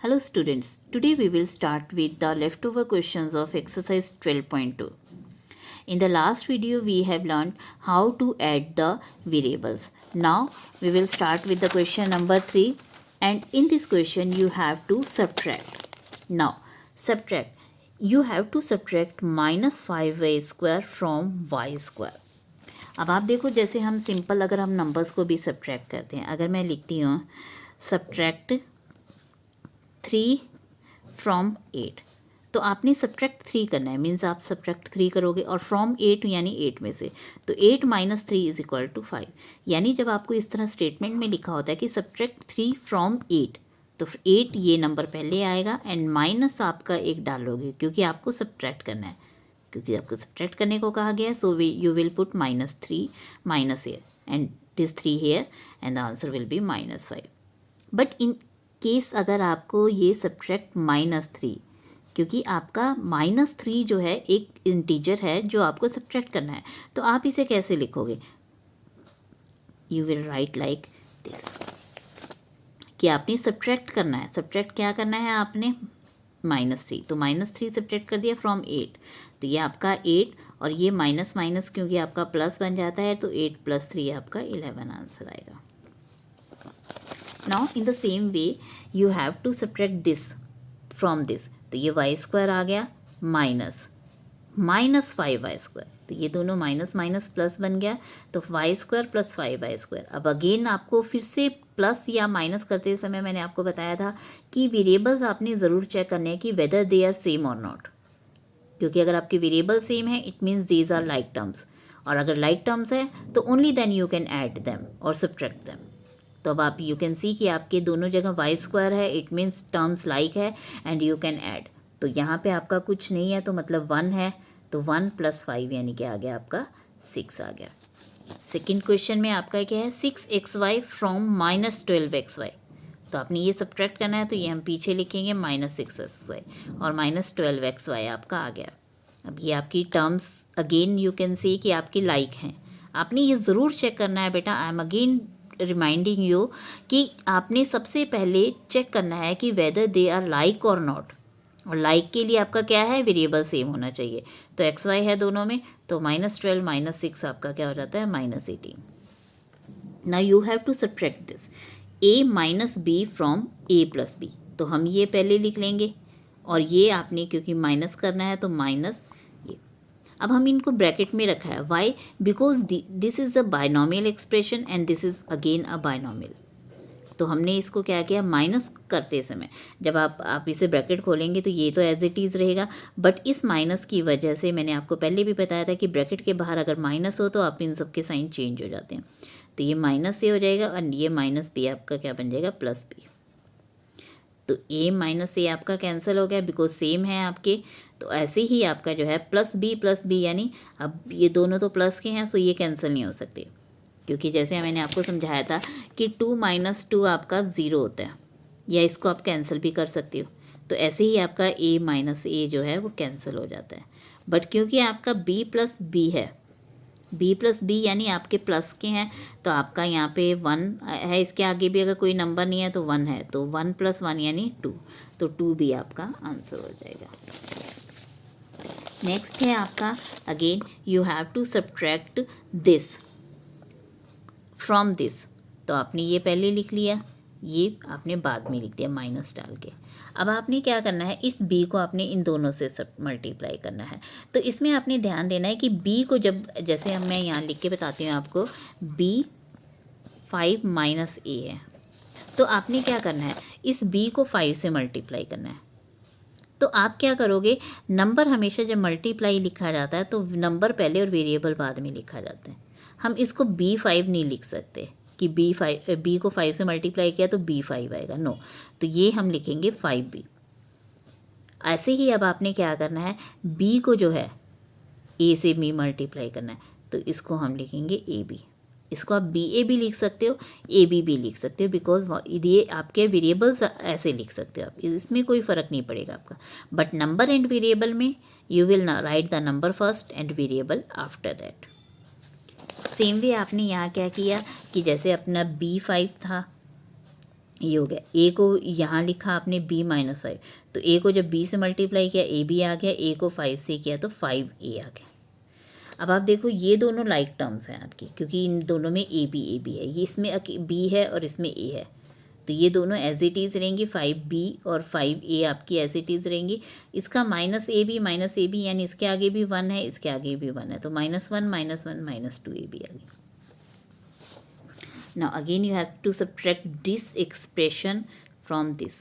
Hello students, today we will start with the leftover questions of exercise 12.2. In the last video we have learned how to add the variables. Now we will start with the question number 3 and in this question you have to subtract. Now subtract. You have to subtract minus 5y square from y square. अब आप देखो जैसे हम simple अगर हम numbers को भी subtract करते हैं, अगर मैं लिखती हूँ सब्ट्रैक्ट 3 फ्रॉम 8 तो आपने सब्ट्रैक्ट 3 करना है, मीन्स आप सब्ट्रैक्ट 3 करोगे और फ्रॉम 8 यानी 8 में से, तो 8 माइनस 3 इज इक्वल टू 5। यानी जब आपको इस तरह स्टेटमेंट में लिखा होता है कि सब्ट्रैक्ट 3 फ्रॉम 8 तो 8 ये नंबर पहले आएगा एंड माइनस आपका एक डालोगे क्योंकि आपको सब्ट्रैक्ट करना है, क्योंकि आपको सब्ट्रैक्ट करने को कहा गया है। So you will put minus 3 minus here and this 3 here and the answer will be minus 5। But in case अगर आपको ये सब्ट्रैक्ट माइनस 3, क्योंकि आपका माइनस 3 जो है एक इंटीजर है जो आपको सब्ट्रैक्ट करना है, तो आप इसे कैसे लिखोगे? You will write like this कि आपने सब्ट्रैक्ट करना है। सब्ट्रैक्ट क्या करना है आपने? माइनस 3, तो माइनस 3 सब्ट्रैक्ट कर दिया फ्रॉम 8, तो ये आपका 8 और ये माइनस माइनस क्योंकि आपका प्लस बन जाता है, तो 8 प्लस 3 आपका 11 आंसर आएगा। Now in the same way you have to subtract this from this, तो ये वाई स्क्वायर आ गया माइनस 5y स्क्वायर, तो ये दोनों माइनस माइनस प्लस बन गया, तो Y square plus 5y square. अब अगेन आपको फिर से प्लस या माइनस करते समय मैंने आपको बताया था कि वेरिएबल्स आपने ज़रूर चेक करने हैं कि वेदर दे आर सेम और नॉट, क्योंकि अगर आपके वेरिएबल सेम है it means these are like terms, और अगर लाइक टर्म्स है तो only then you can add them और सब्ट्रैक्ट देम। तो अब आप यू कैन सी कि आपके दोनों जगह वाई स्क्वायर है, इट मीन्स टर्म्स लाइक है एंड यू कैन ऐड। तो यहाँ पे आपका कुछ नहीं है तो मतलब 1 है, तो 1 प्लस 5 यानी कि आ गया आपका 6 आ गया। सेकेंड क्वेश्चन में आपका क्या है? 6xy फ्रॉम माइनस 12xy, तो आपने ये सब्ट्रैक्ट करना है, तो ये हम पीछे लिखेंगे माइनस 6xy और माइनस 12xy आपका आ गया। अब ये आपकी terms again you can see कि आपकी लाइक हैं, आपने ये ज़रूर चेक करना है बेटा। I am again reminding you कि आपने सबसे पहले चेक करना है कि वेदर दे आर लाइक और नॉट, और लाइक के लिए आपका क्या है? वेरिएबल सेम होना चाहिए, तो एक्स वाई है दोनों में, तो माइनस 12 माइनस 6 आपका क्या हो जाता है? Minus 18। Now you have to subtract this a minus B from a plus B, तो हम ये पहले लिख लेंगे और ये आपने क्योंकि माइनस करना है तो माइनस ये। अब हम इनको ब्रैकेट में रखा है, why? Because this is a binomial expression and this is again a binomial, तो हमने इसको क्या किया? माइनस करते समय जब आप इसे ब्रैकेट खोलेंगे तो ये तो एज इट इज़ रहेगा, बट इस माइनस की वजह से मैंने आपको पहले भी बताया था कि ब्रैकेट के बाहर अगर माइनस हो तो आप इन सब के साइन चेंज हो जाते हैं, तो ये माइनस से हो जाएगा और ये माइनस बी आपका क्या बन जाएगा? Plus B. तो ए माइनस ए आपका कैंसिल हो गया बिकॉज सेम है आपके, तो ऐसे ही आपका जो है प्लस बी यानी अब ये दोनों तो प्लस के हैं, सो ये कैंसिल नहीं हो सकते, क्योंकि जैसे मैंने आपको समझाया था कि 2 माइनस 2 आपका 0 होता है, या इसको आप कैंसिल भी कर सकते हो, तो ऐसे ही आपका a माइनस ए जो है वो कैंसिल हो जाता है। बट क्योंकि आपका b प्लस बी है, b प्लस बी यानी आपके प्लस के हैं, तो आपका यहाँ पे 1 है, इसके आगे भी अगर कोई नंबर नहीं है तो 1 है, तो 1 प्लस 1 यानी 2, तो 2 भी आपका आंसर हो जाएगा। नेक्स्ट है आपका again you have to subtract this from this, तो आपने ये पहले लिख लिया, ये आपने बाद में लिख दिया माइनस डाल के। अब आपने क्या करना है? इस b को आपने इन दोनों से सब मल्टीप्लाई करना है, तो इसमें आपने ध्यान देना है कि b को जब जैसे हम मैं यहाँ लिख के बताती हूँ आपको, b 5 माइनस a है, तो आपने क्या करना है? इस b को 5 से मल्टीप्लाई करना है। तो आप क्या करोगे? नंबर हमेशा जब मल्टीप्लाई लिखा जाता है तो नंबर पहले और वेरिएबल बाद में लिखा जाता है। हम इसको b5 नहीं लिख सकते कि b को 5 से मल्टीप्लाई किया तो b5 आएगा, नो, तो ये हम लिखेंगे 5b। ऐसे ही अब आपने क्या करना है? b को जो है a से b मल्टीप्लाई करना है, तो इसको हम लिखेंगे ab। इसको आप बी ए भी लिख सकते हो, ए बी भी लिख सकते हो, बिकॉज ये आपके वेरिएबल्स ऐसे लिख सकते हो आप, इसमें कोई फ़र्क नहीं पड़ेगा आपका। बट नंबर एंड वेरिएबल में you will write the number first and variable after that. Same way आपने यहाँ क्या किया कि जैसे अपना b5 था, ये हो गया। ए को यहाँ लिखा आपने b माइनस 5, तो ए को जब b से मल्टीप्लाई किया ए बी आ गया, ए को 5 से किया तो 5a आ गया। अब आप देखो ये दोनों लाइक टर्म्स हैं आपकी, क्योंकि इन दोनों में ए बी है, ये इसमें b है और इसमें a है, तो ये दोनों एज इट इज़ रहेंगी। 5b और 5a आपकी एज इट इज़ रहेंगी। इसका -ab यानी इसके आगे भी 1 है, इसके आगे भी 1 है, तो -1 -2ab आ गई। Now again you have to subtract this expression from this.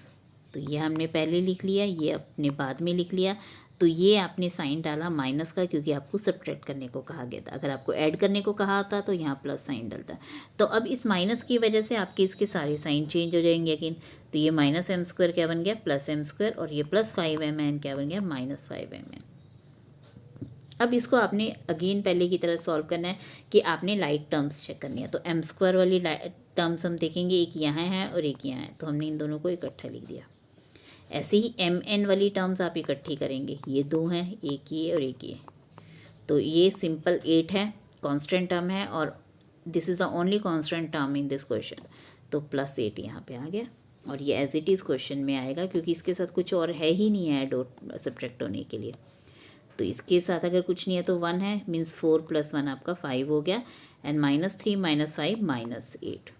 तो ये हमने पहले लिख लिया, ये अपने बाद में लिख लिया। तो ये आपने साइन डाला माइनस का, क्योंकि आपको सब्ट्रैक्ट करने को कहा गया था। अगर आपको ऐड करने को कहा होता तो यहाँ प्लस साइन डलता। तो अब इस माइनस की वजह से आपके इसके सारे साइन चेंज हो जाएंगे अगेन। तो ये -m² क्या बन गया, +m², और ये +5mn क्या बन गया, -5mn। अब इसको आपने अगेन पहले की तरह सॉल्व करना है कि आपने लाइक टर्म्स चेक करनी है। तो m² वाली टर्म्स हम देखेंगे, एक यहाँ है और एक यहाँ है, तो हमने इन दोनों को इकट्ठा लिख दिया। ऐसे ही mn वाली टर्म्स आप इकट्ठी करेंगे, ये 2 हैं, एक ये और एक ये, तो ये सिंपल 8 है, कांस्टेंट टर्म है, और this is the only constant term in this question, तो +8 यहाँ पे आ गया। और ये एज इट इज़ क्वेश्चन में आएगा, क्योंकि इसके साथ कुछ और है ही नहीं है ऐड और सब्ट्रैक्ट होने के लिए। तो इसके साथ अगर कुछ नहीं है तो 1 है, मीन्स 4 + 1 आपका 5 हो गया, एंड -3 - 5 -8।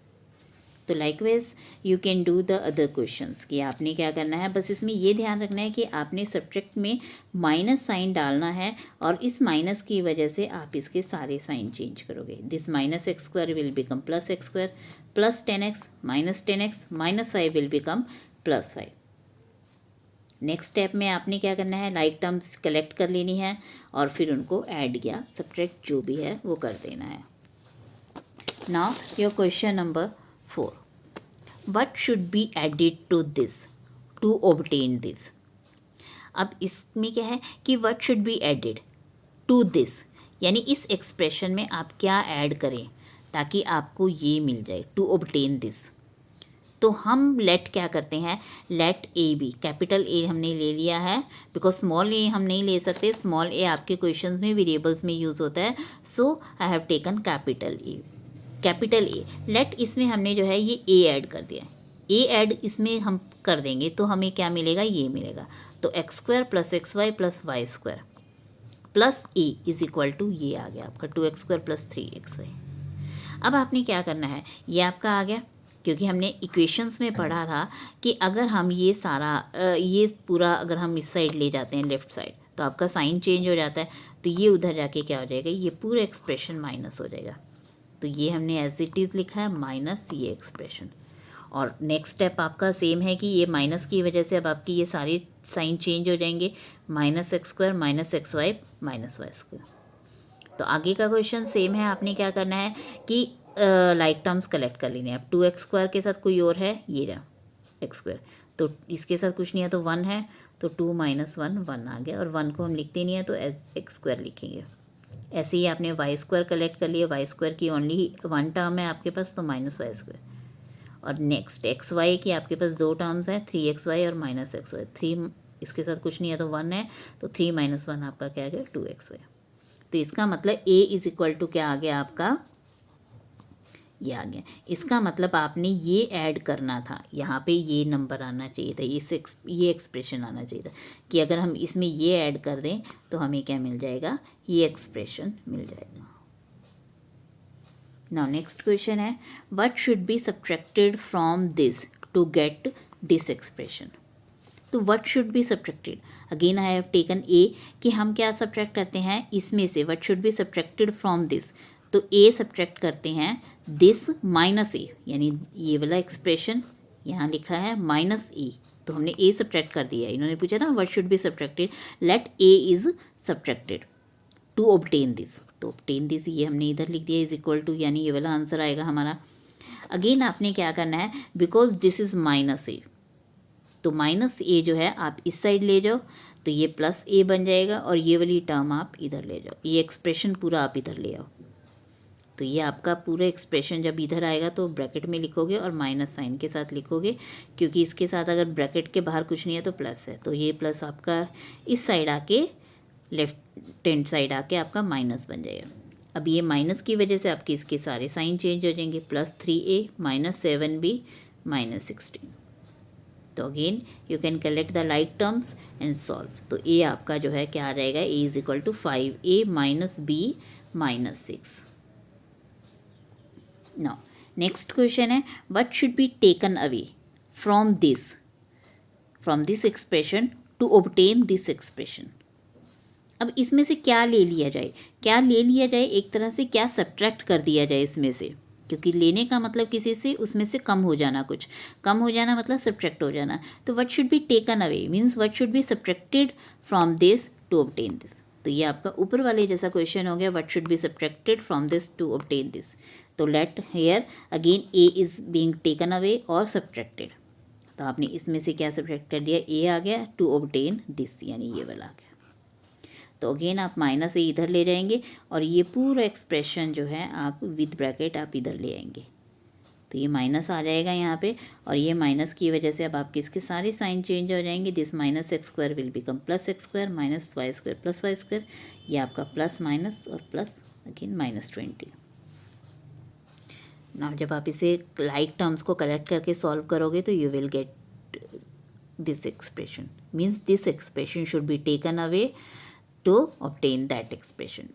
तो likewise you can do the other questions कि आपने क्या करना है, बस इसमें ये ध्यान रखना है कि आपने सब्ट्रैक्ट में माइनस साइन डालना है, और इस माइनस की वजह से आप इसके सारे साइन चेंज करोगे। This -x² will become +x², +10x -10x -5 will become +5। Next step में आपने क्या करना है, लाइक टर्म्स कलेक्ट कर लेनी है और फिर उनको ऐड या सब्ट्रैक्ट जो भी है वो कर देना है। Now your question number 4, what should be added to this to obtain this। अब इसमें क्या है कि what should be added to this, यानी इस एक्सप्रेशन में आप क्या ऐड करें ताकि आपको ये मिल जाए, to obtain this। तो हम लेट क्या करते हैं, let A B, capital A हमने ले लिया है, बिकॉज स्मॉल ए हम नहीं ले सकते, स्मॉल ए आपके क्वेश्चंस में वेरिएबल्स में यूज़ होता है, so I have taken capital A. Capital A let, इसमें हमने जो है ये ए ऐड कर दिया, ए ऐड इसमें हम कर देंगे तो हमें क्या मिलेगा, ये मिलेगा। तो x² + xy + y² plus A is equal to ये आ गया आपका 2x² + 3xy। अब आपने क्या करना है, ये आपका आ गया, क्योंकि हमने इक्वेशंस में पढ़ा था कि अगर हम ये सारा ये पूरा अगर हम इस साइड ले जाते हैं लेफ़्ट साइड, तो आपका साइन चेंज हो जाता है, तो ये उधर जाके क्या हो जाएगा, ये पूरा एक्सप्रेशन माइनस हो जाएगा। तो ये हमने एज इट इज़ लिखा है माइनस ये एक्सप्रेशन। और नेक्स्ट स्टेप आपका सेम है कि ये माइनस की वजह से अब आपकी ये सारे साइन चेंज हो जाएंगे, -x² -xy -y²। तो आगे का क्वेश्चन सेम है, आपने क्या करना है कि लाइक टर्म्स कलेक्ट कर लेने हैं। अब 2x² के साथ कोई और है, ये रहा x², तो इसके साथ कुछ नहीं है तो 1 है, तो 2 - 1 1 आ गया, और 1 को हम लिखते नहीं है तो एज x² लिखेंगे। ऐसे ही आपने y² कलेक्ट कर लिया, y² की ओनली 1 टर्म है आपके पास, तो -y²। और नेक्स्ट xy की आपके पास 2 टर्म्स हैं, 3xy और -xy। 3 इसके साथ कुछ नहीं है तो 1 है, तो 3 - 1 आपका क्या आ गया, 2xy। तो इसका मतलब a इज इक्वल टू क्या आ गया आपका, ये आ गया। इसका मतलब आपने ये ऐड करना था, यहाँ पे ये नंबर आना चाहिए था, ये एक्सप्रेशन आना चाहिए था कि अगर हम इसमें ये ऐड कर दें तो हमें क्या मिल जाएगा, ये एक्सप्रेशन मिल जाएगा। नाउ नेक्स्ट क्वेश्चन है, what should be subtracted from this to get this expression. तो what should be subtracted, again I have taken A, कि हम क्या सब्ट्रैक्ट करते हैं इसमें से, what should be subtracted from this, तो ए सब्ट्रैक्ट करते हैं दिस माइनस ए, यानी ये वाला एक्सप्रेशन यहाँ लिखा है -e, तो हमने ए सब्ट्रैक्ट कर दिया। इन्होंने पूछा था what should be subtracted, let A is subtracted to obtain this, तो ऑब्टेन दिस ये हमने इधर लिख दिया इज इक्वल टू, यानी ये वाला आंसर आएगा हमारा। अगेन आपने क्या करना है, बिकॉज दिस इज -a, तो -a जो है आप इस साइड ले जाओ तो ये +a बन जाएगा, और ये वाली टर्म आप इधर ले जाओ, ये एक्सप्रेशन पूरा आप इधर ले आओ। तो ये आपका पूरा एक्सप्रेशन जब इधर आएगा तो ब्रैकेट में लिखोगे और माइनस साइन के साथ लिखोगे, क्योंकि इसके साथ अगर ब्रैकेट के बाहर कुछ नहीं है तो प्लस है, तो ये प्लस आपका इस साइड आके लेफ्ट हैंड साइड आके आपका माइनस बन जाएगा। अब ये माइनस की वजह से आपके इसके सारे साइन चेंज हो जाएंगे, +3a -7b -16. तो again you can collect the like terms and solve. तो ए आपका जो है क्या आ जाएगा, a is equal to 5a minus b minus 6. Now next question है, what should be taken away from this expression to obtain this expression. अब इसमें से क्या ले लिया जाए, एक तरह से क्या सब्ट्रैक्ट कर दिया जाए इसमें से, क्योंकि लेने का मतलब किसी से उसमें से कम हो जाना, कुछ कम हो जाना मतलब सब्ट्रैक्ट हो जाना. तो what should be taken away means what should be subtracted from this to obtain this. तो ये आपका ऊपर वाले जैसा क्वेश्चन हो गया, what should be subtracted from this to obtain this. तो let here again a is being taken away और सब्ट्रैक्टेड. तो आपने इसमें से क्या सब्ट्रैक्ट कर दिया, ए आ गया, टू ऑब्टेन दिस यानी ये वाला आ गया. तो अगेन आप माइनस ए इधर ले जाएंगे और ये पूरा एक्सप्रेशन जो है आप विद ब्रैकेट आप इधर ले आएंगे. तो ये माइनस आ जाएगा यहाँ पे, और ये माइनस की वजह से अब आपके इसके सारे साइन चेंज हो जाएंगे. This minus X square will become plus X square, minus Y square plus Y square. ये आपका प्लस माइनस और प्लस अगेन -20. ना जब आप इसे लाइक टर्म्स को कलेक्ट करके सॉल्व करोगे तो you will get this expression. Means this expression should be taken away to obtain that expression.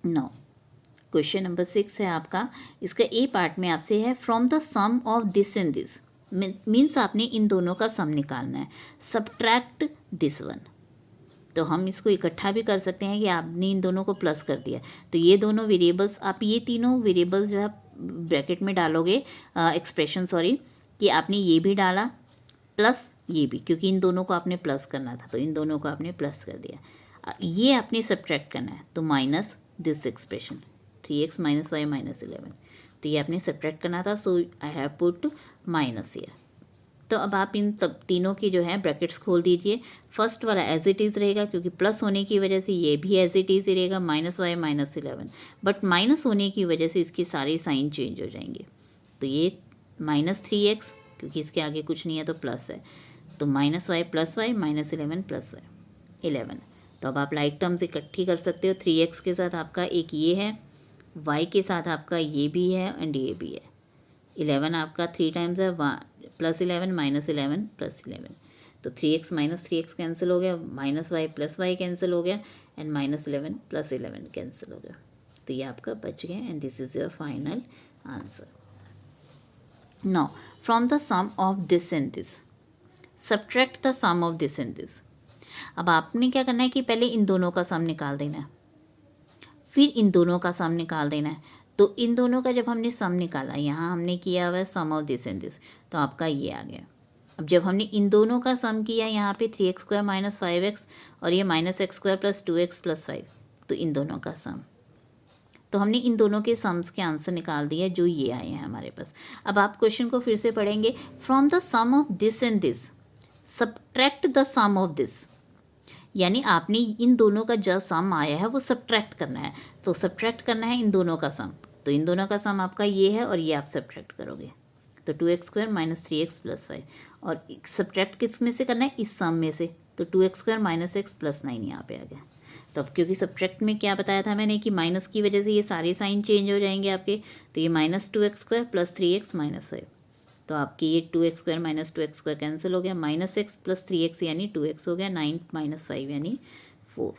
Now question number 6 है आपका. इसका ए पार्ट में आपसे है from the sum of this and this. Means आपने इन दोनों का सम निकालना है. Subtract this one. तो हम इसको इकट्ठा भी कर सकते हैं कि आपने इन दोनों को प्लस कर दिया. तो ये दोनों वेरिएबल्स, आप ये तीनों वेरिएबल्स जो है ब्रैकेट में डालोगे, एक्सप्रेशन सॉरी, कि आपने ये भी डाला प्लस ये भी, क्योंकि इन दोनों को आपने प्लस करना था, तो इन दोनों को आपने प्लस कर दिया. ये आपने सब्ट्रैक्ट करना है. तो minus this expression 3x minus Y minus 11. तो ये आपने सब्ट्रैक्ट करना था, so I have put minus here. तो अब आप इन तीनों की जो है ब्रैकेट्स खोल दीजिए. फर्स्ट वाला एज इट इज़ रहेगा, क्योंकि प्लस होने की वजह से ये भी एज इट इज़ ही रहेगा, minus Y minus 11. But minus होने की वजह से इसके सारे साइन चेंज हो जाएंगे. तो ये -3x, क्योंकि इसके आगे कुछ नहीं है तो प्लस है, तो minus Y plus Y minus 11 plus Y 11. तो अब आप लाइक टर्म्स इकट्ठी कर सकते हो. 3x के साथ आपका एक ये है, y के साथ आपका ये भी है एंड ये भी है. 11 आपका 3 टाइम्स है, +11 -11 +11. तो 3x माइनस 3x कैंसिल हो गया, minus Y plus Y cancel हो गया एंड -11 +11 कैंसिल हो गया. तो ये आपका बच गया and this is your final answer. Now from the sum of this and this subtract the sum of this and this. अब आपने क्या करना है कि पहले इन दोनों का सम निकाल देना है, फिर इन दोनों का सम निकाल देना है. तो इन दोनों का जब हमने सम निकाला, यहाँ हमने किया हुआ है सम ऑफ दिस एंड दिस, तो आपका ये आ गया. अब जब हमने इन दोनों का सम किया, यहाँ पे 3x स्क्वायर माइनस 5x और ये -x square plus 2x plus 5, तो इन दोनों का सम. तो हमने इन दोनों के सम्स के आंसर निकाल दिए जो ये आए हैं हमारे पास. अब आप क्वेश्चन को फिर से पढ़ेंगे. From the sum of this and this subtract the sum of this. यानी आपने इन दोनों का जो सम आया है वो सब्ट्रैक्ट करना है. तो सब्ट्रैक्ट करना है इन दोनों का सम. तो इन दोनों का सम आपका ये है और ये आप सब्ट्रैक्ट करोगे. तो 2x square minus 3x plus 5, और सब्ट्रैक्ट किस में से करना है, इस सम में से. तो 2x square minus x plus 9 यहाँ पे आ गया. तो अब क्योंकि सब्ट्रैक्ट में क्या बताया था मैंने कि माइनस की वजह से ये सारे साइन चेंज हो जाएंगे आपके. तो ये -2x square plus 3x minus 5. तो आपकी ये 2x square minus 2x square cancel हो गया, -x प्लस 3x यानी 2x हो गया, 9 माइनस 5 यानी 4.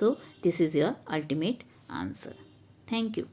So this is your ultimate answer. Thank you.